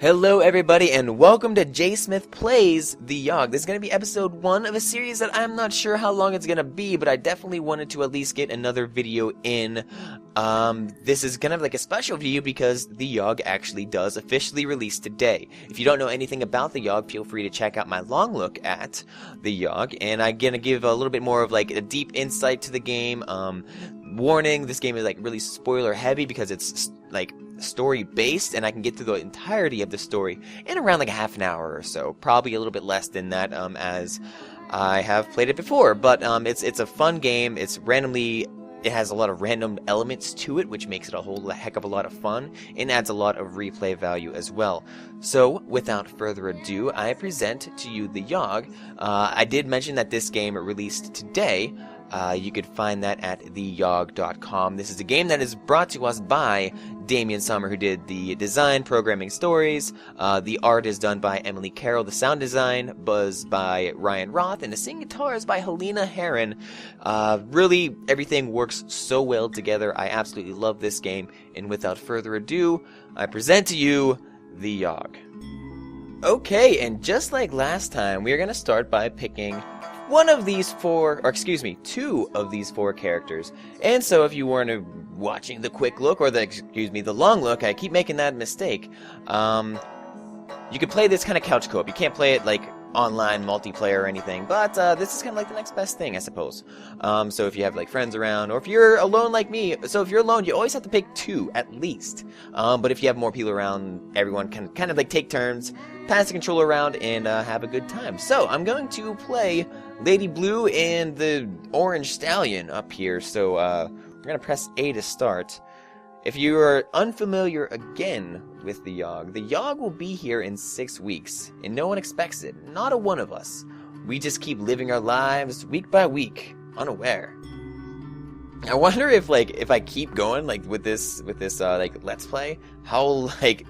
Hello everybody and welcome to JSmith Plays the Yawhg. This is going to be episode 1 of a series that I'm not sure how long it's going to be, but I definitely wanted to at least get another video in. This is kind of like a special video because the Yawhg actually does officially release today. If you don't know anything about the Yawhg, feel free to check out my long look at the Yawhg, and I'm going to give a little bit more of like a deep insight to the game. Warning, this game is like really spoiler heavy because it's like story based, and I can get through the entirety of the story in around like a half an hour or so, probably a little bit less than that, as I have played it before. But it's a fun game. It has a lot of random elements to it, which makes it a whole heck of a lot of fun and adds a lot of replay value as well. So without further ado, I present to you the Yawhg. I did mention that this game released today. You could find that at theyawhg.com. This is a game that is brought to us by Damian Sommer, who did the design, programming, stories. The art is done by Emily Carroll. The sound design was by Ryan Roth, and the singing guitar is by Helena Herron. Really, everything works so well together. I absolutely love this game, and without further ado, I present to you the Yawhg. Okay, and just like last time, we are going to start by picking two of these four characters. And so if you weren't watching the quick look, or the long look, I keep making that mistake. You could play this kind of couch co-op. You can't play it like online multiplayer or anything, but this is kind of like the next best thing, I suppose. So if you have like friends around, or if you're alone like me, so if you're alone, you always have to pick two at least. But if you have more people around, everyone can kind of like take turns, pass the controller around, and have a good time. So I'm going to play Lady Blue and the Orange Stallion up here. So we're gonna press A to start. If you are unfamiliar again with the Yawhg will be here in 6 weeks, and no one expects it, not a one of us. We just keep living our lives week by week, unaware. I wonder if I keep going like with this like let's play, how like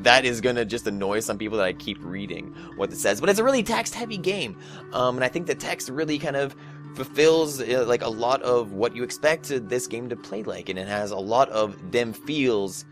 that is gonna just annoy some people that I keep reading what it says. But it's a really text-heavy game, and I think the text really kind of fulfills like a lot of what you expect this game to play like, and it has a lot of them feels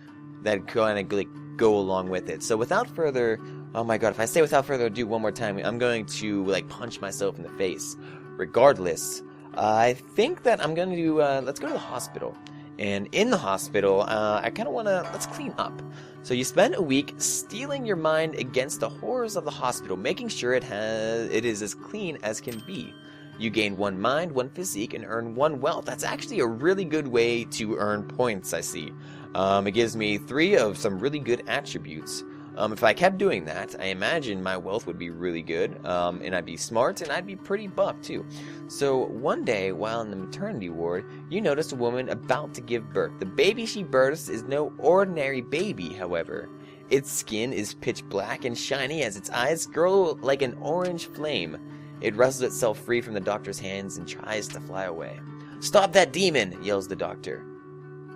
that kind of like go along with it. So without further, oh my god, if I say without further ado one more time, I'm going to like punch myself in the face. Regardless, I think that I'm going to do, let's go to the hospital. And in the hospital, I kind of want to, let's clean up. So you spend a week steeling your mind against the horrors of the hospital, making sure it is as clean as can be. You gain 1 mind, 1 physique, and earn 1 wealth. That's actually a really good way to earn points, I see. It gives me 3 of some really good attributes. If I kept doing that, I imagine my wealth would be really good, and I'd be smart, and I'd be pretty buff too. So one day, while in the maternity ward, you notice a woman about to give birth. The baby she births is no ordinary baby, however. Its skin is pitch black and shiny as its eyes glow like an orange flame. It wrestles itself free from the doctor's hands and tries to fly away. "Stop that demon!" yells the doctor.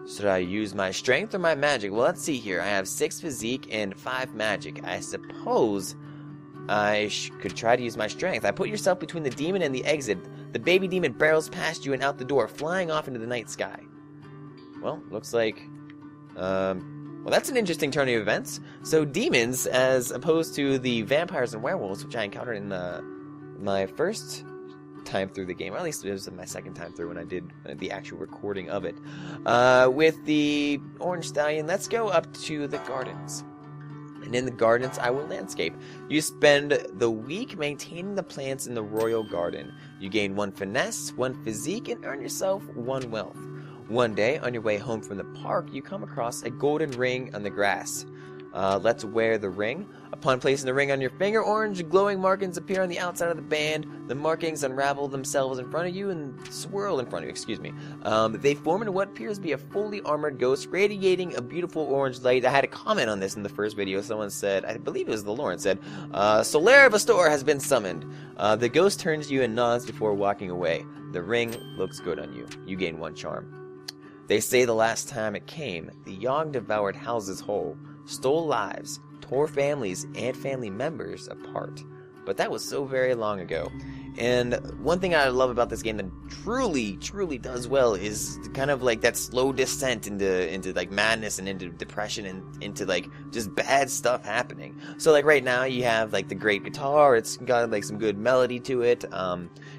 "Should I use my strength or my magic? Well, let's see here. I have 6 physique and 5 magic. I suppose I could try to use my strength." I put yourself between the demon and the exit. The baby demon barrels past you and out the door, flying off into the night sky. Well, looks like... well, that's an interesting turn of events. So demons, as opposed to the vampires and werewolves, which I encountered in my first time through the game, or at least it was my second time through when I did the actual recording of it. With the Orange Stallion, let's go up to the gardens. And in the gardens, I will landscape. You spend the week maintaining the plants in the royal garden. You gain 1 finesse, 1 physique, and earn yourself 1 wealth. One day, on your way home from the park, you come across a golden ring on the grass. Let's wear the ring. Upon placing the ring on your finger, orange glowing markings appear on the outside of the band. The markings unravel themselves in front of you and swirl in front of you, They form into what appears to be a fully armored ghost, radiating a beautiful orange light. I had a comment on this in the first video. Someone said, I believe it was the Lauren, said, Solaire Vastor has been summoned. The ghost turns to you and nods before walking away. The ring looks good on you. You gain 1 charm. They say the last time it came, the Yawhg devoured houses whole, stole lives, tore families and family members apart. But that was so very long ago. And one thing I love about this game that truly does well is kind of like that slow descent into like madness and into depression and into like just bad stuff happening. So like right now you have like the great guitar, it's got like some good melody to it.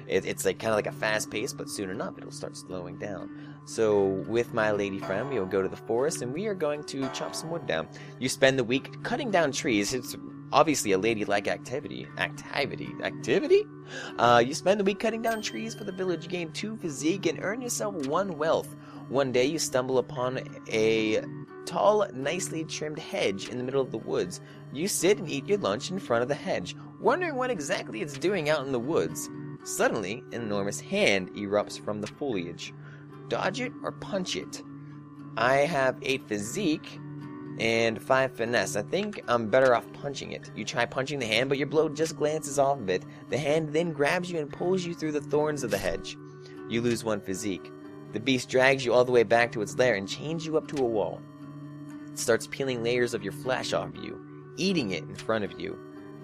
It's like kind of like a fast pace, but soon enough it'll start slowing down. So with my lady friend, we will go to the forest and we are going to chop some wood down. You spend the week cutting down trees. It's obviously a ladylike activity. You spend the week cutting down trees for the village. You gain 2 physique and earn yourself 1 wealth. One day you stumble upon a tall, nicely trimmed hedge in the middle of the woods. You sit and eat your lunch in front of the hedge, wondering what exactly it's doing out in the woods. Suddenly, an enormous hand erupts from the foliage. Dodge it or punch it. I have 8 physique and 5 finesse. I think I'm better off punching it. You try punching the hand, but your blow just glances off of it. The hand then grabs you and pulls you through the thorns of the hedge. You lose 1 physique. The beast drags you all the way back to its lair and chains you up to a wall. It starts peeling layers of your flesh off you, eating it in front of you.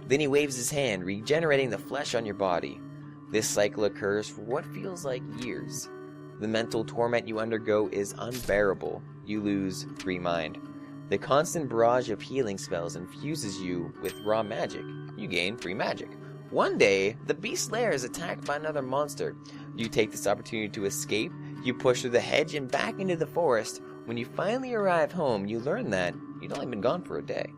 Then he waves his hand, regenerating the flesh on your body. This cycle occurs for what feels like years. The mental torment you undergo is unbearable. You lose 3 mind. The constant barrage of healing spells infuses you with raw magic. You gain 3 magic. One day, the beast's lair is attacked by another monster. You take this opportunity to escape. You push through the hedge and back into the forest. When you finally arrive home, you learn that you'd only been gone for a day.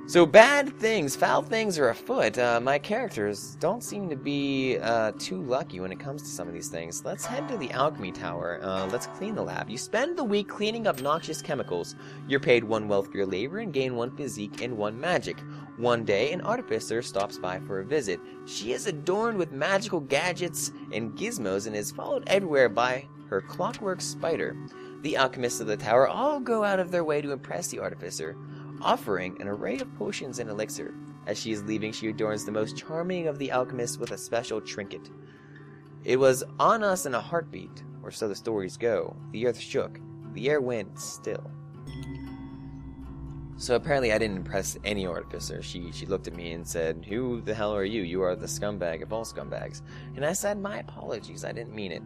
So bad things, foul things are afoot. My characters don't seem to be too lucky when it comes to some of these things. Let's head to the alchemy tower. Let's clean the lab. You spend the week cleaning up noxious chemicals. You're paid 1 wealth for your labor and gain 1 physique and 1 magic. One day, an artificer stops by for a visit. She is adorned with magical gadgets and gizmos and is followed everywhere by her clockwork spider. The alchemists of the tower all go out of their way to impress the artificer, offering an array of potions and elixir. As she is leaving, she adorns the most charming of the alchemists with a special trinket. It was on us in a heartbeat, or so the stories go. The earth shook. The air went still. So apparently I didn't impress any artificer. She looked at me and said, "Who the hell are you? You are the scumbag of all scumbags." And I said, "My apologies, I didn't mean it."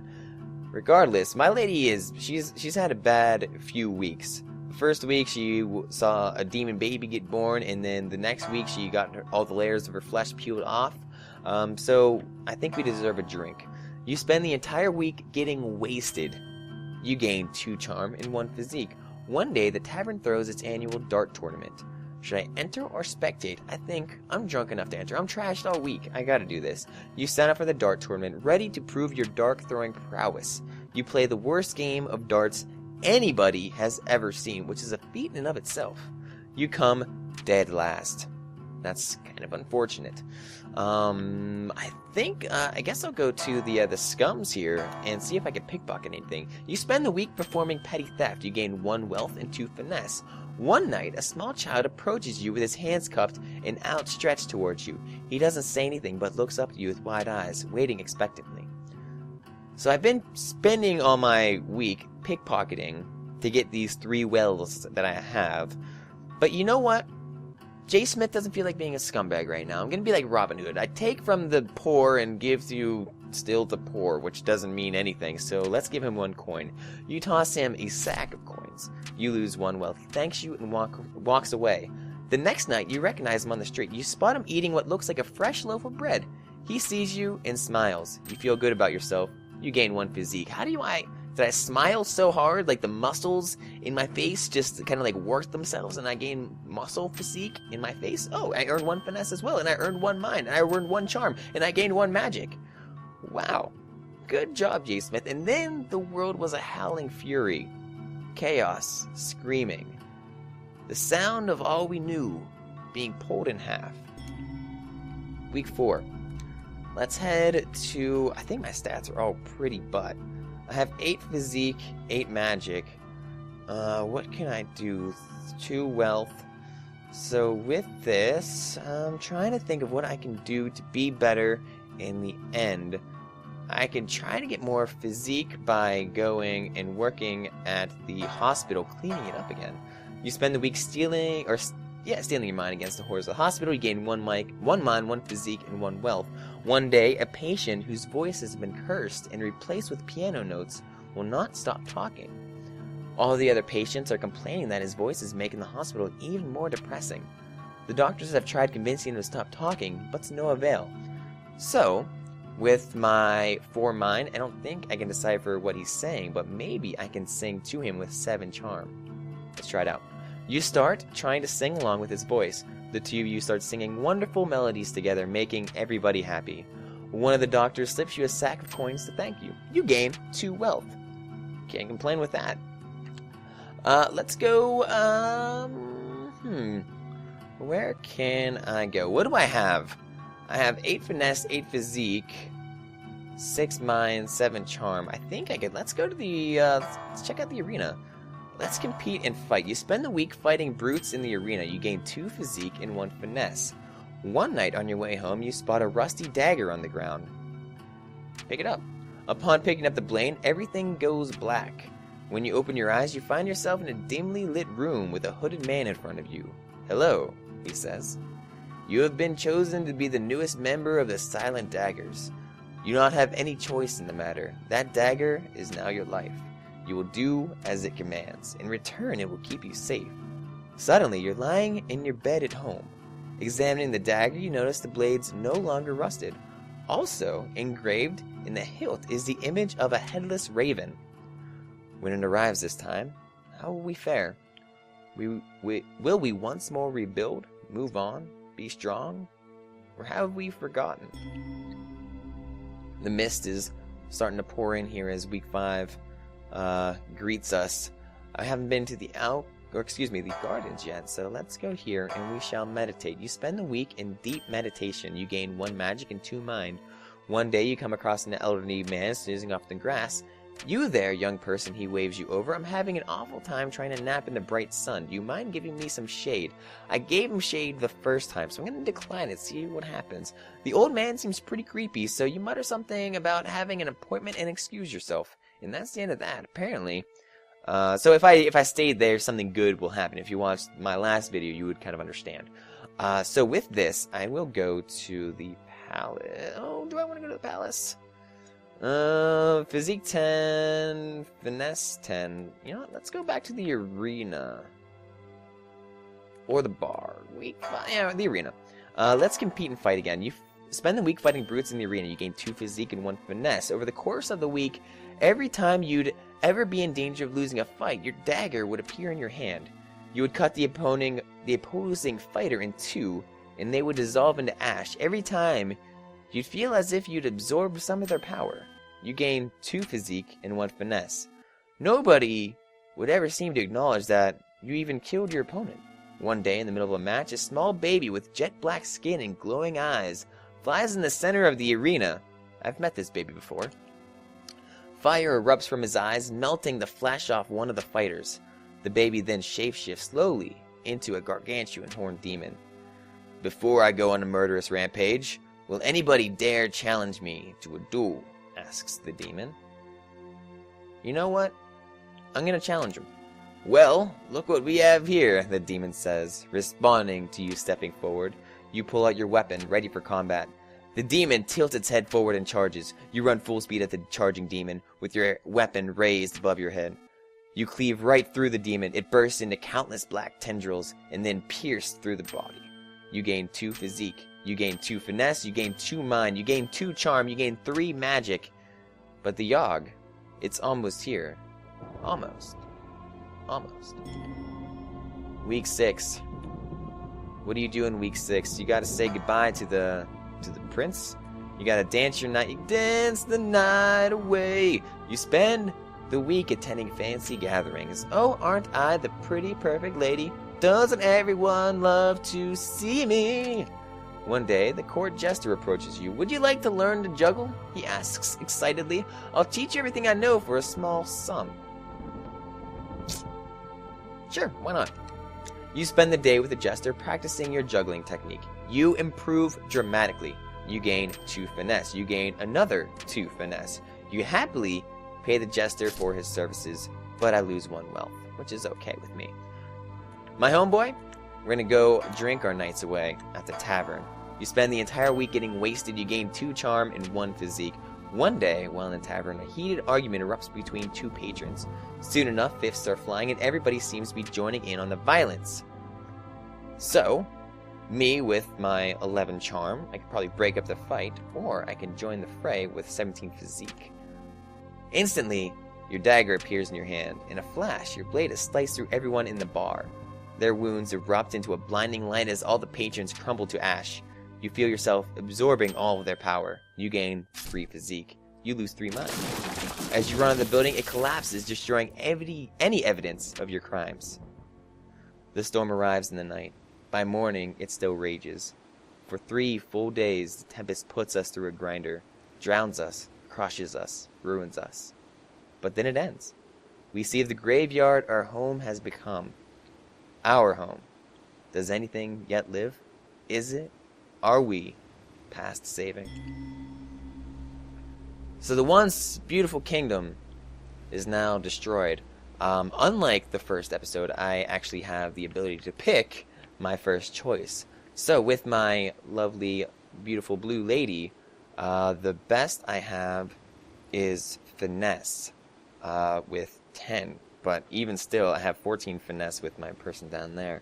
Regardless, my lady she's had a bad few weeks. First week she saw a demon baby get born, and then the next week she got all the layers of her flesh peeled off. So I think we deserve a drink. You spend the entire week getting wasted. You gain 2 charm and 1 physique. One day the tavern throws its annual dart tournament. Should I enter or spectate? I think I'm drunk enough to enter. I'm trashed all week. I gotta do this. You sign up for the dart tournament, ready to prove your dart throwing prowess. You play the worst game of darts anybody has ever seen, which is a feat in and of itself. You come dead last. That's kind of unfortunate. I guess I'll go to the scums here and see if I can pickpocket anything. You spend the week performing petty theft. You gain 1 wealth and 2 finesse. One night, a small child approaches you with his hands cupped and outstretched towards you. He doesn't say anything but looks up at you with wide eyes, waiting expectantly. So I've been spending all my week pickpocketing to get these 3 wells that I have. But you know what? JSmith doesn't feel like being a scumbag right now. I'm going to be like Robin Hood. I take from the poor and give to still the poor, which doesn't mean anything. So let's give him 1 coin. You toss him a sack of coins. You lose 1 wealth. He thanks you and walks away. The next night, you recognize him on the street. You spot him eating what looks like a fresh loaf of bread. He sees you and smiles. You feel good about yourself. You gain 1 physique. Did I smile so hard, like the muscles in my face just kind of like worked themselves and I gained muscle physique in my face? Oh, I earned 1 finesse as well, and I earned 1 mind, and I earned 1 charm, and I gained 1 magic. Wow. Good job, JSmith. And then the world was a howling fury. Chaos, screaming. The sound of all we knew being pulled in half. Week 4. Let's head to... I think my stats are all pretty butt. I have 8 physique, 8 magic. What can I do? 2 wealth. So with this, I'm trying to think of what I can do to be better in the end. I can try to get more physique by going and working at the hospital, cleaning it up again. You spend the week Yeah, stealing your mind against the horrors of the hospital. You gain one mind, one physique, and one wealth. One day, a patient whose voice has been cursed and replaced with piano notes will not stop talking. All the other patients are complaining that his voice is making the hospital even more depressing. The doctors have tried convincing him to stop talking, but to no avail. So, with my 4 mind, I don't think I can decipher what he's saying, but maybe I can sing to him with 7 charm. Let's try it out. You start trying to sing along with his voice. The two of you start singing wonderful melodies together, making everybody happy. One of the doctors slips you a sack of coins to thank you. You gain 2 wealth. Can't complain with that. Let's go, where can I go? What do I have? I have 8 finesse, 8 physique, 6 mind, 7 charm. I think I could, let's go to the, let's check out the arena. Let's compete and fight. You spend the week fighting brutes in the arena. You gain 2 physique and 1 finesse. One night on your way home, you spot a rusty dagger on the ground. Pick it up. Upon picking up the blade, everything goes black. When you open your eyes, you find yourself in a dimly lit room with a hooded man in front of you. Hello, he says. You have been chosen to be the newest member of the Silent Daggers. You do not have any choice in the matter. That dagger is now your life. You will do as it commands. In return, it will keep you safe. Suddenly, you're lying in your bed at home. Examining the dagger, you notice the blade's no longer rusted. Also, engraved in the hilt is the image of a headless raven. When it arrives this time, how will we fare? Will we once more rebuild, move on, be strong? Or have we forgotten? The mist is starting to pour in here as week 5 greets us. I haven't been to the gardens yet, so let's go here and we shall meditate. You spend the week in deep meditation. You gain 1 magic and 2 mind. One day you come across an elderly man snoozing off the grass. You there, young person, he waves you over. I'm having an awful time trying to nap in the bright sun. Do you mind giving me some shade? I gave him shade the first time, so I'm going to decline it, see what happens. The old man seems pretty creepy, so you mutter something about having an appointment and excuse yourself. And that's the end of that, apparently. So if I stayed there, something good will happen. If you watched my last video, you would kind of understand. So with this, I will go to the palace. Oh, do I want to go to the palace? Physique 10, finesse 10. You know what? Let's go back to the arena. Or the bar. Week 5. Yeah, the arena. Let's compete and fight again. You spend the week fighting brutes in the arena. You gain 2 physique and 1 finesse. Over the course of the week, every time you'd ever be in danger of losing a fight, your dagger would appear in your hand. You would cut the opposing fighter in 2, and they would dissolve into ash. Every time, you'd feel as if you'd absorbed some of their power. You gain 2 physique and 1 finesse. Nobody would ever seem to acknowledge that you even killed your opponent. One day, in the middle of a match, a small baby with jet black skin and glowing eyes flies in the center of the arena. I've met this baby before. Fire erupts from his eyes, melting the flesh off one of the fighters. The baby then shapeshifts slowly into a gargantuan horned demon. Before I go on a murderous rampage, will anybody dare challenge me to a duel? Asks the demon. You know what? I'm gonna challenge him. Well, look what we have here, the demon says, responding to you stepping forward. You pull out your weapon, ready for combat. The demon tilts its head forward and charges. You run full speed at the charging demon, with your weapon raised above your head. You cleave right through the demon. It bursts into countless black tendrils, and then pierce through the body. You gain 2 physique. You gain 2 finesse. You gain 2 mind. You gain 2 charm. You gain 3 magic. But the Yawhg, it's almost here. Almost. Week 6. What do you do in week 6? You gotta say goodbye to the prince. You gotta dance your night. You dance the night away. You spend the week attending fancy gatherings. Oh, aren't I the pretty perfect lady? Doesn't everyone love to see me? One day, the court jester approaches you. Would you like to learn to juggle? He asks excitedly. I'll teach you everything I know for a small sum. Sure, why not? You spend the day with the jester practicing your juggling technique. You improve dramatically. You gain 2 finesse. You gain another 2 finesse. You happily pay the jester for his services, but I lose 1 wealth, which is okay with me. My homeboy, We're gonna go drink our nights away at the tavern. You spend the entire week getting wasted, you gain 2 charm and 1 physique. One day, while in the tavern, a heated argument erupts between 2 patrons. Soon enough, fists are flying and everybody seems to be joining in on the violence. So, me with my 11 charm, I could probably break up the fight, or I can join the fray with 17 physique. Instantly, your dagger appears in your hand. In a flash, your blade is sliced through everyone in the bar. Their wounds erupt into a blinding light as all the patrons crumble to ash. You feel yourself absorbing all of their power. You gain 3 physique. You lose 3 mind. As you run out of the building, it collapses, destroying any evidence of your crimes. The storm arrives in the night. By morning, it still rages. For 3 full days, the tempest puts us through a grinder, drowns us, crushes us, ruins us. But then it ends. We see the graveyard our home has become. Our home. Does anything yet live? Is it? Are we past saving? So the once beautiful kingdom is now destroyed. Unlike the first episode, I actually have the ability to pick my first choice. So with my lovely, beautiful blue lady, the best I have is finesse with 10. But even still, I have 14 finesse with my person down there.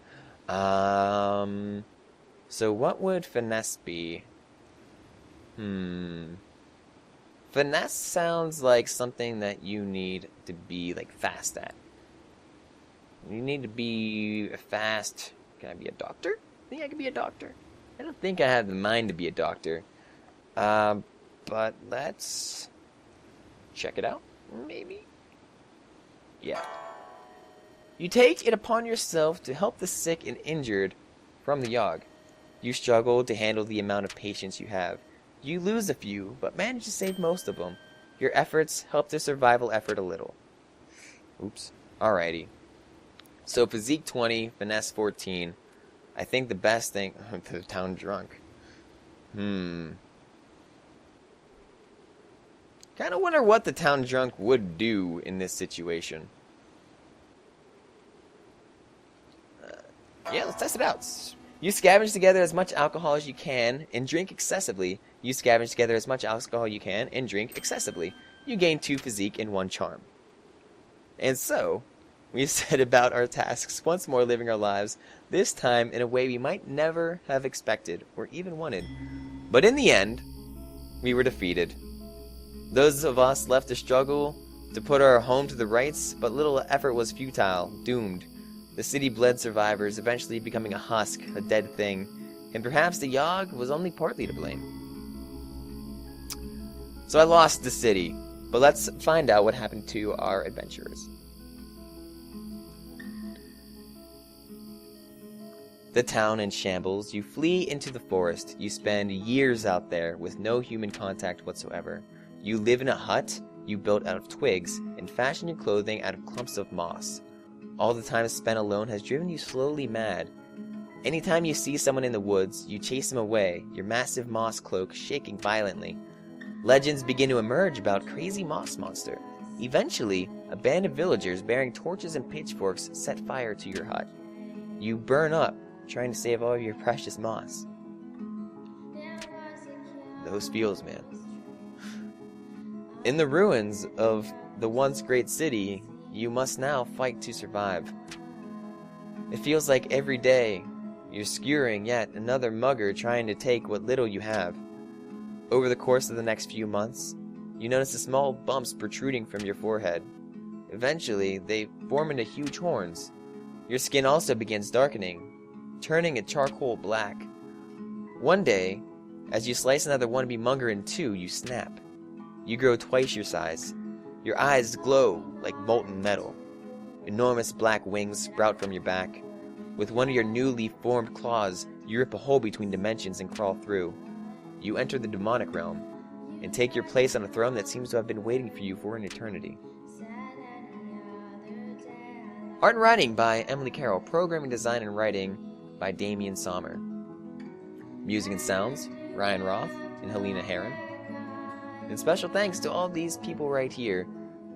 So what would finesse be? Finesse sounds like something that you need to be like fast at. You need to be fast. Can I be a doctor? I think I can be a doctor. I don't think I have the mind to be a doctor. But let's check it out. Maybe. Yeah. You take it upon yourself to help the sick and injured from the Yawhg. You struggle to handle the amount of patience you have. You lose a few, but manage to save most of them. Your efforts help the survival effort a little. Oops. Alrighty. So physique 20, finesse 14. I think the best thing... the town drunk. Kind of wonder what the town drunk would do in this situation. Yeah, let's test it out. You scavenge together as much alcohol as you can and drink excessively. You scavenge together as much alcohol you can and drink excessively. You gain 2 physique and 1 charm. And so, we set about our tasks, once more living our lives, this time in a way we might never have expected or even wanted. But in the end, we were defeated. Those of us left to struggle to put our home to the rights, but little effort was futile, doomed. The city bled survivors, eventually becoming a husk, a dead thing, and perhaps the Yawhg was only partly to blame. So I lost the city, but let's find out what happened to our adventurers. The town in shambles, you flee into the forest. You spend years out there with no human contact whatsoever. You live in a hut you built out of twigs and fashion your clothing out of clumps of moss. All the time spent alone has driven you slowly mad. Anytime you see someone in the woods, you chase them away, your massive moss cloak shaking violently. Legends begin to emerge about crazy moss monster. Eventually, a band of villagers bearing torches and pitchforks set fire to your hut. You burn up, trying to save all of your precious moss. Those feels, man. In the ruins of the once great city, you must now fight to survive. It feels like every day you're skewering yet another mugger trying to take what little you have. Over the course of the next few months, you notice the small bumps protruding from your forehead. Eventually, they form into huge horns. Your skin also begins darkening, turning a charcoal black. One day, as you slice another wannabe mugger in 2, you snap. You grow twice your size. Your eyes glow like molten metal. Enormous black wings sprout from your back. With one of your newly formed claws, you rip a hole between dimensions and crawl through. You enter the demonic realm, and take your place on a throne that seems to have been waiting for you for an eternity. Art and writing by Emily Carroll. Programming, design, and writing by Damian Sommer. Music and sounds, Ryan Roth and Helena Heron. And special thanks to all these people right here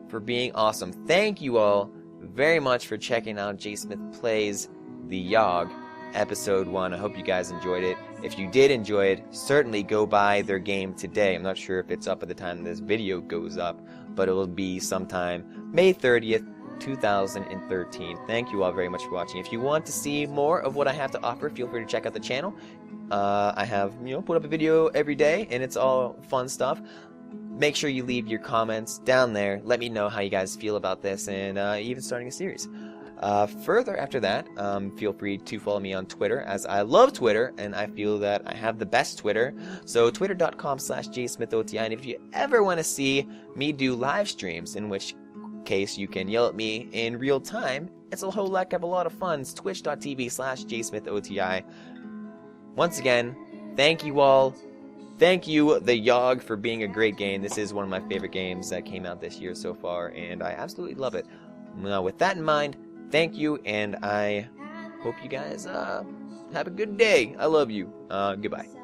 for being awesome. Thank you all very much for checking out JSmith Plays The Yawhg. Episode 1. I hope you guys enjoyed it. If you did enjoy it, certainly go buy their game today. I'm not sure if it's up at the time this video goes up, but it will be sometime May 30th, 2013. Thank you all very much for watching. If you want to see more of what I have to offer, feel free to check out the channel. I have, put up a video every day, and it's all fun stuff. Make sure you leave your comments down there. Let me know how you guys feel about this, and even starting a series. Further after that, feel free to follow me on Twitter, as I love Twitter, and I feel that I have the best Twitter. So twitter.com/JSmithOTI, and if you ever want to see me do live streams, in which case you can yell at me in real time, it's a whole heck of a lot of fun. It's twitch.tv/JSmithOTI. Once again, thank you all. Thank you, the Yawhg, for being a great game. This is one of my favorite games that came out this year so far, and I absolutely love it. Now, with that in mind, thank you, and I hope you guys have a good day. I love you. Goodbye.